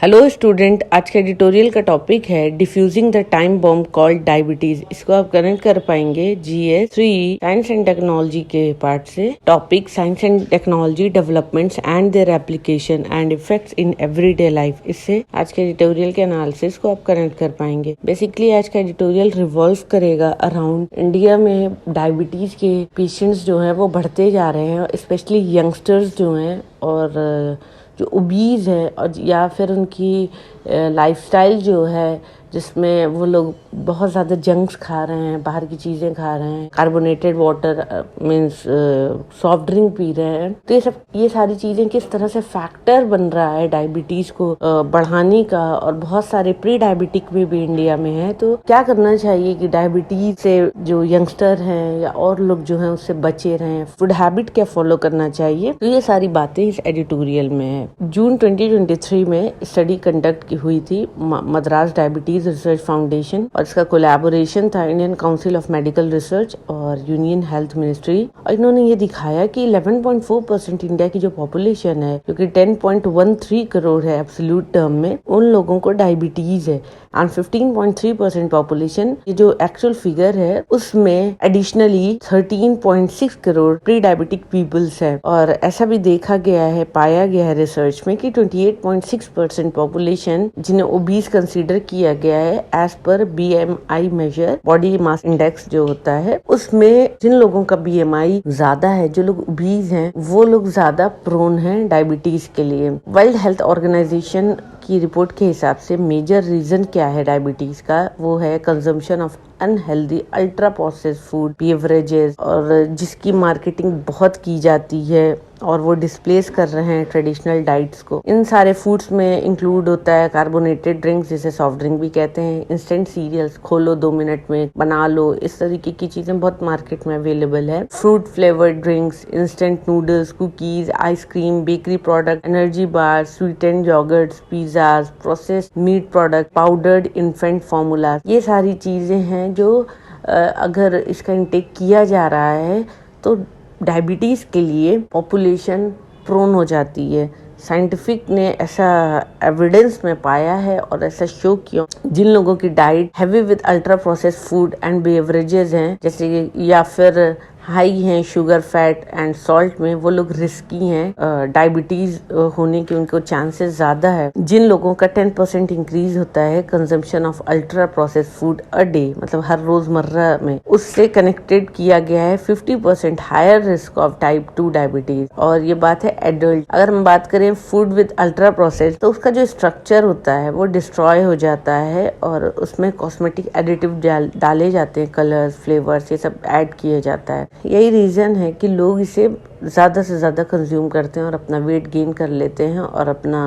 Hello student, आज का editorial का टॉपिक है defusing the time bomb called diabetes. इसको आप कनेक्ट कर पाएंगे जीएस 3 साइंस एंड टेक्नोलॉजी के पार्ट से। Topic science and technology developments and their application and effects in everyday life. इससे आज के एडिटोरियल के एनालिसिस को आप कनेक्ट कर पाएंगे। बेसिकली आज का एडिटोरियल रिवॉल्व करेगा अराउंड इंडिया में डायबिटीज के पेशेंट्स जो है वो बढ़ते जा रहे हैं, स्पेशली यंगस्टर्स जो हैं और जो ओबीज है और या फिर उनकी लाइफस्टाइल जो है जिसमें वो लोग बहुत ज़्यादा जंक्स खा रहे हैं, बाहर की चीज़ें खा रहे हैं, carbonated water means soft drink P रहे हैं। तो ये सारी चीज़ें किस तरह से फैक्टर बन रहा है डायबिटीज़ को बढ़ाने का, और बहुत सारे प्री डायबिटिक में भी इंडिया में है। तो क्या करना चाहिए कि डायबिटीज से जो यंगस्टर हैं या और लोग जो हैं उससे बचे रहें, फूड हैबिट क्या फॉलो करना चाहिए, तो ये सारी बातें इस एडिटोरियल में है। जून 2023 में स्टडी कंडक्ट की हुई थी मद्रास डायबिटीज रिसर्च फाउंडेशन, और इसका कोलैबोरेशन था Indian council of medical research और यूनियन हेल्थ मिनिस्ट्री। और इन्होंने ये दिखाया कि 11.4% इंडिया की जो पॉपुलेशन है, जो कि 10.13 करोड़ है एब्सोल्यूट टर्म में, उन लोगों को डायबिटीज है। एंड 15.3% पॉपुलेशन, ये जो एक्चुअल फिगर है उसमें additionally 13.6 crore pre diabetic peoples है। और ऐसा भी देखा गया है, पाया गया है रिसर्च में कि 28.6% पॉपुलेशन जिन्हें ओबीज कंसीडर किया गया है as per BMI measure, body mass index जो होता है, उसमें जिन लोगों का BMI ज्यादा है, जो लोग ओबीज हैं, वो लोग ज्यादा प्रोन हैं डायबिटीज के लिए। वर्ल्ड हेल्थ ऑर्गेनाइजेशन की रिपोर्ट के हिसाब से मेजर रीजन क्या है डायबिटीज का, वो है consumption of unhealthy ultra processed food beverages, और जिसकी मार्केटिंग बहुत की जाती है और वो डिस्प्लेस कर रहे हैं ट्रेडिशनल डाइट्स को। इन सारे फूड्स में इंक्लूड होता है कार्बोनेटेड ड्रिंक्स, जिसे सॉफ्ट ड्रिंक भी कहते हैं, इंस्टेंट सीरियल्स, खोलो 2 मिनट में बना लो, इस तरीके की चीजें बहुत मार्केट में अवेलेबल है। Fruit flavoured drinks, instant noodles, cookies, ice cream, bakery product, energy bar, sweetened yoghurts, pizzas, processed meat product, powdered infant formula, ये सारी चीजें हैं जो अगर इसका इंटेक किया जा रहा है तो डायबिटीज के लिए पॉपुलेशन प्रोन हो जाती है। साइंटिफिक ने ऐसा एविडेंस में पाया है और ऐसा शो किया, जिन लोगों की diet heavy with ultra processed food and beverages हैं, जैसे या फिर हाई हैं शुगर, फैट एंड सॉल्ट में, वो लोग रिस्की हैं डायबिटीज होने के, उनको चांसेस ज्यादा है। जिन लोगों का 10% इंक्रीज होता है consumption of ultra processed food a day, मतलब हर रोजमर्रा में, उससे कनेक्टेड किया गया है 50% higher risk of type 2 diabetes. और ये बात है एडल्ट। अगर हम बात करें फूड विद अल्ट्रा प्रोसेस्ड, तो उसका जो स्ट्रक्चर होता है वो डिस्ट्रॉय हो जाता है और उसमें कॉस्मेटिक एडिटिव डाले जाते हैं, कलर्स, फ्लेवर्स, ये सब ऐड किया जाता है। यही रीजन है कि लोग इसे ज्यादा से ज्यादा कंज्यूम करते हैं और अपना वेट गेन कर लेते हैं और अपना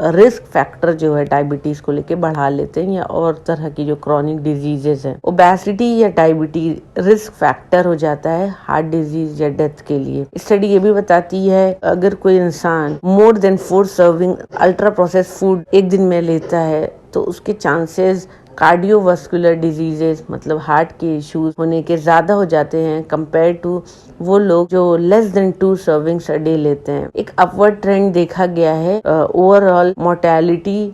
रिस्क फैक्टर जो है डायबिटीज को लेके बढ़ा लेते हैं, या और तरह की जो क्रॉनिक डिजीजेस हैं। ओबेसिटी या डायबिटीज रिस्क फैक्टर हो जाता है हार्ट डिजीज या डेथ के लिए। स्टडी ये भी बताती है अगर कोई इंसान more than 4 serving ultra processed food एक दिन में लेता है तो उसके चांसेस कार्डियोवास्कुलर डिजीजेस, मतलब हार्ट के इश्यूज होने के ज्यादा हो जाते हैं कंपेयर टू वो लोग जो less than 2 servings a day लेते हैं। एक अपवर्ड ट्रेंड देखा गया है, ओवरऑल मोर्टेलिटी,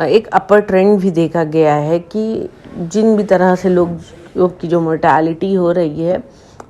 एक अपर ट्रेंड भी देखा गया है कि जिन भी तरह से लोग की जो मोर्टेलिटी हो रही है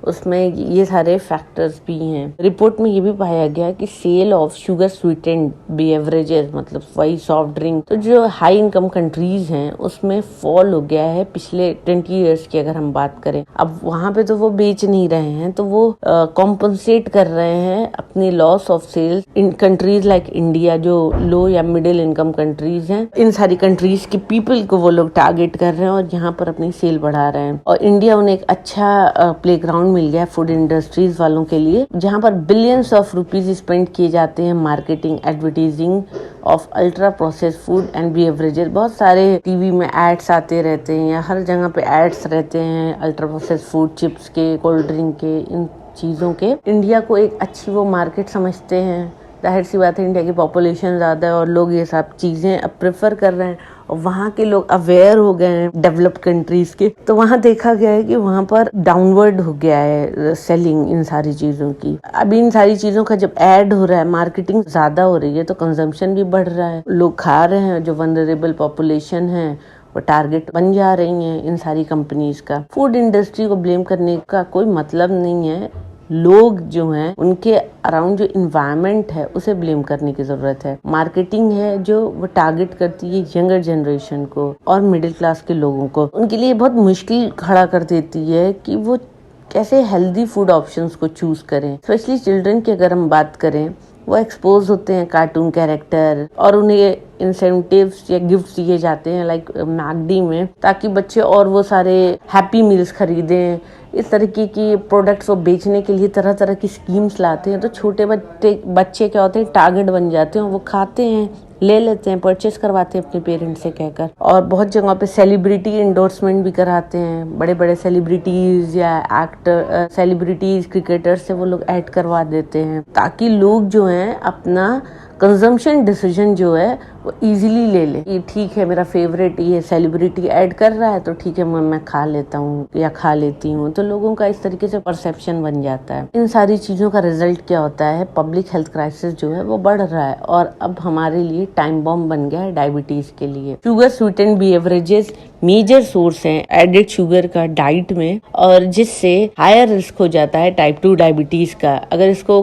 उसमें ये सारे फैक्टर्स भी हैं। रिपोर्ट में ये भी पाया गया कि sale of sugar sweetened beverages, मतलब वही सॉफ्ट ड्रिंक, तो जो हाई इनकम कंट्रीज हैं उसमें फॉल हो गया है पिछले 20 इयर्स की अगर हम बात करें। अब वहाँ पे तो वो बेच नहीं रहे हैं, तो वो कॉम्पनसेट कर रहे हैं अपनी loss of sales in countries like India, जो लो या मिडिल इनकम कंट्रीज हैं। इन सारी कंट्रीज के पीपल को वो लोग टारगेट कर रहे हैं और यहाँ पर अपनी सेल बढ़ा रहे हैं। और इंडिया उन्हें एक अच्छा प्लेग्राउंड मिल गया फूड इंडस्ट्रीज वालों के लिए, जहां पर बिलियंस ऑफ रुपीज स्पेंड किए जाते हैं marketing, advertising of ultra processed food and beverages. बहुत सारे टीवी में एड्स आते रहते हैं या हर जगह पे एड्स रहते हैं अल्ट्रा प्रोसेस्ड फूड, चिप्स के, कोल्ड ड्रिंक के, इन चीजों के। इंडिया को एक अच्छी वो मार्केट समझते हैं जाहिर सी बात है इंडिया की पॉपुलेशन ज़्यादा है और लोग ये सब चीज़ें अब प्रेफर कर रहे हैं और वहाँ के लोग अवेयर हो गए हैं डेवलप्ड कंट्रीज के, तो वहाँ देखा गया है कि वहाँ पर डाउनवर्ड हो गया है सेलिंग इन सारी चीज़ों की। अभी इन सारी चीज़ों का जब ऐड हो रहा है, मार्केटिंग ज़्यादा हो रही है, तो कंजम्पशन भी बढ़ रहा है, लोग खा रहे हैं, जो वनरेबल पॉपुलेशन है वो टारगेट बन जा रही हैं इन सारी कंपनीज का। फूड इंडस्ट्री को ब्लेम करने का कोई मतलब नहीं है, लोग जो हैं उनके अराउंड जो इन्वायरमेंट है उसे ब्लेम करने की जरूरत है। मार्केटिंग है जो वो टारगेट करती है यंगर जनरेशन को और मिडिल क्लास के लोगों को, उनके लिए बहुत मुश्किल खड़ा कर देती है कि वो कैसे हेल्दी फूड ऑप्शंस को चूज करें। स्पेशली चिल्ड्रन की अगर हम बात करें, वो एक्सपोज होते हैं कार्टून कैरेक्टर और उन्हें इंसेंटिव्स या गिफ्ट्स दिए जाते हैं लाइक मैकडी में, ताकि बच्चे और वो सारे हैप्पी मील्स खरीदें। इस तरीके की प्रोडक्ट्स वो बेचने के लिए तरह तरह की स्कीम्स लाते हैं, तो छोटे बच्चे क्या होते हैं, टारगेट बन जाते हैं, वो खाते हैं, ले लेते हैं, परचेस करवाते हैं अपने पेरेंट्स से कहकर। और बहुत जगहों पे सेलिब्रिटी एंडोर्समेंट भी कराते हैं, बड़े बड़े सेलिब्रिटीज या एक्टर, सेलिब्रिटीज, क्रिकेटर से वो लोग ऐड करवा देते हैं, ताकि लोग जो हैं अपना कंजम्पशन डिसीजन जो है वो इजीली ले ले कि ठीक है मेरा फेवरेट ये सेलिब्रिटी ऐड कर रहा है तो ठीक है मैं खा लेता हूँ या खा लेती हूँ। तो लोगों का इस तरीके से परसेप्शन बन जाता है। इन सारी चीजों का रिजल्ट क्या होता है, पब्लिक हेल्थ क्राइसिस जो है वो बढ़ रहा है और अब हमारे लिए टाइम बॉम्ब बन गया है डायबिटीज के लिए। Sugar sweetened beverages major source हैं एडेड शुगर का डाइट में, और जिससे हायर रिस्क हो जाता है टाइप 2 डायबिटीज का। अगर इसको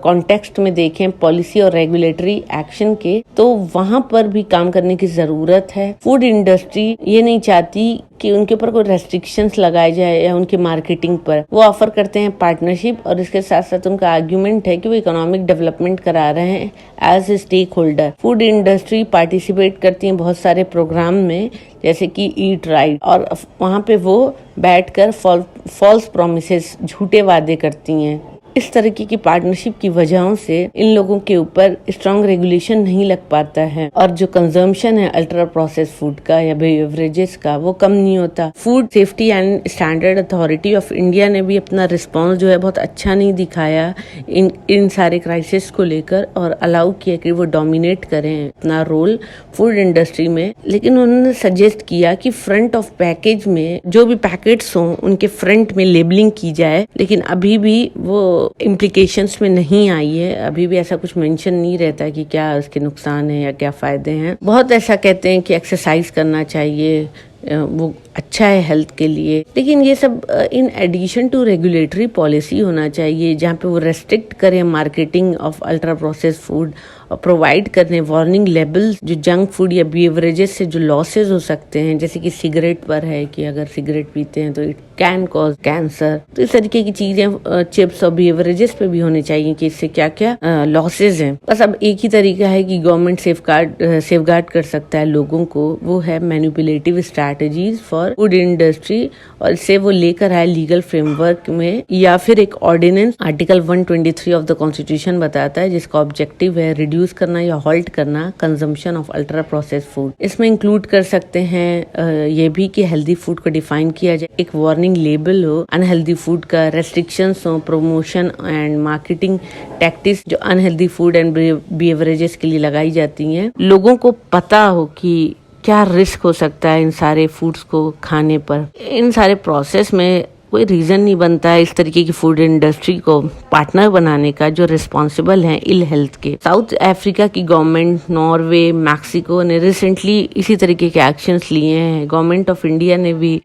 कॉन्टेक्स्ट में देखें पॉलिसी और रेगुलेटरी एक्शन के, तो वहां पर भी काम करने की जरूरत है। फूड इंडस्ट्री ये नहीं चाहती कि उनके ऊपर कोई रेस्ट्रिक्शंस लगाए जाए या उनकी मार्केटिंग पर। वो ऑफर करते हैं पार्टनरशिप और इसके साथ साथ उनका आर्ग्यूमेंट है कि वो इकोनॉमिक डेवलपमेंट करा रहे हैं as a stakeholder. Food industry participate करती है बहुत सारे प्रोग्राम में, जैसे कि ईट राइट, और वहाँ पे वो बैठकर फॉल्स प्रोमिसेस, झूठे वादे करती हैं। इस तरीके की पार्टनरशिप की वजहों से इन लोगों के ऊपर स्ट्रॉन्ग रेगुलेशन नहीं लग पाता है और जो कंजम्पशन है अल्ट्रा प्रोसेस फूड का या बेवरेजेस का वो कम नहीं होता। Food safety and standard authority of India ने भी अपना रिस्पॉन्स जो है बहुत अच्छा नहीं दिखाया इन सारे क्राइसिस को लेकर और अलाउ किया कि वो डोमिनेट करें अपना रोल फूड इंडस्ट्री में। लेकिन उन्होंने सजेस्ट किया कि फ्रंट ऑफ पैकेज में जो भी पैकेट्स हों उनके फ्रंट में लेबलिंग की जाए, लेकिन अभी भी वो इम्प्लीकेशंस में नहीं आई है। अभी भी ऐसा कुछ मेंशन नहीं रहता कि क्या उसके नुकसान है या क्या फायदे हैं। बहुत ऐसा कहते हैं कि एक्सरसाइज करना चाहिए, वो अच्छा है हेल्थ के लिए, लेकिन ये सब in addition to regulatory policy होना चाहिए जहाँ पे वो रेस्ट्रिक्ट करें marketing of ultra process food और प्रोवाइड करने वार्निंग लेबल्स जो जंक फूड या बेवरेजेस से जो लॉसेज हो सकते हैं, जैसे कि सिगरेट पर है कि अगर सिगरेट पीते हैं तो इट कैन कॉज कैंसर। तो इस तरीके की चीजें चिप्स और बेवरेजेस पे भी होनी चाहिए कि इससे क्या क्या लॉसेज हैं। बस अब एक ही तरीका है कि गवर्नमेंट सेफगार्ड कर सकता है लोगों को, वो है manipulative strategies for food industry, और इससे वो लेकर आए लीगल फ्रेमवर्क में या फिर एक ordinance. Article 123 of the constitution बताता है जिसका ऑब्जेक्टिव है रिड्यूस करना या हॉल्ट करना consumption of ultra process food. इसमें इंक्लूड कर सकते हैं ये भी कि हेल्दी फूड को डिफाइन किया जाए, एक वार्निंग लेबल हो अनहेल्दी फूड का, रेस्ट्रिक्शंस हो प्रमोशन एंड मार्केटिंग टैक्टिक्स जो अनहेल्दी फूड एंड बेवरेजेस के लिए लगाई जाती हैं। लोगों को पता हो कि क्या रिस्क हो सकता है इन सारे फूड्स को खाने पर। इन सारे प्रोसेस में कोई रीजन नहीं बनता है इस तरीके की फूड इंडस्ट्री को पार्टनर बनाने का जो रिस्पॉन्सिबल है इल हेल्थ के। साउथ अफ्रीका की गवर्नमेंट, नॉर्वे, मैक्सिको ने रिसेंटली इसी तरीके के एक्शंस लिए हैं। गवर्नमेंट ऑफ इंडिया ने भी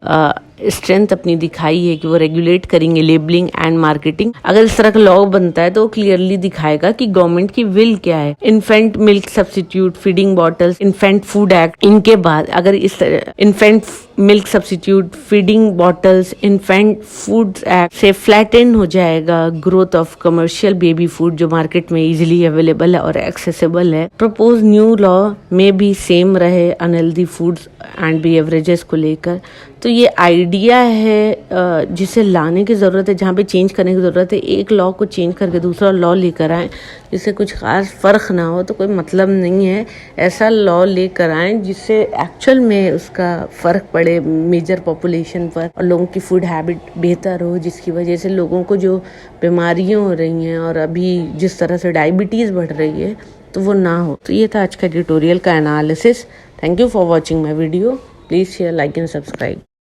स्ट्रेंथ अपनी दिखाई है कि वो रेगुलेट करेंगे लेबलिंग एंड मार्केटिंग। अगर इस तरह का लॉ बनता है तो वो क्लियरली दिखाएगा कि गवर्नमेंट की विल क्या है। Infant milk substitute, feeding bottles, infant food act, इनके बाद अगर इस infant milk substitute, feeding bottles, infant food act से फ्लैटन हो जाएगा growth of commercial baby food जो मार्केट में इजिली अवेलेबल है और एक्सेसिबल है। प्रपोज न्यू लॉ में भी सेम रहे अनहेल्दी फूड्स एंड बेवरेजेस को लेकर, तो ये आइडिया है जिसे लाने की ज़रूरत है, जहाँ पे चेंज करने की ज़रूरत है। एक लॉ को चेंज करके दूसरा लॉ लेकर आएँ जिससे कुछ खास फ़र्क ना हो, तो कोई मतलब नहीं है। ऐसा लॉ लेकर आएँ जिससे एक्चुअल में उसका फ़र्क पड़े मेजर पॉपुलेशन पर और लोगों की फूड हैबिट बेहतर हो, जिसकी वजह से लोगों को जो बीमारियाँ हो रही हैं और अभी जिस तरह से डायबिटीज़ बढ़ रही है तो वो ना हो। तो ये था आज का एडिटोरियल का analysis. Thank you for watching my video. Please share, like and subscribe.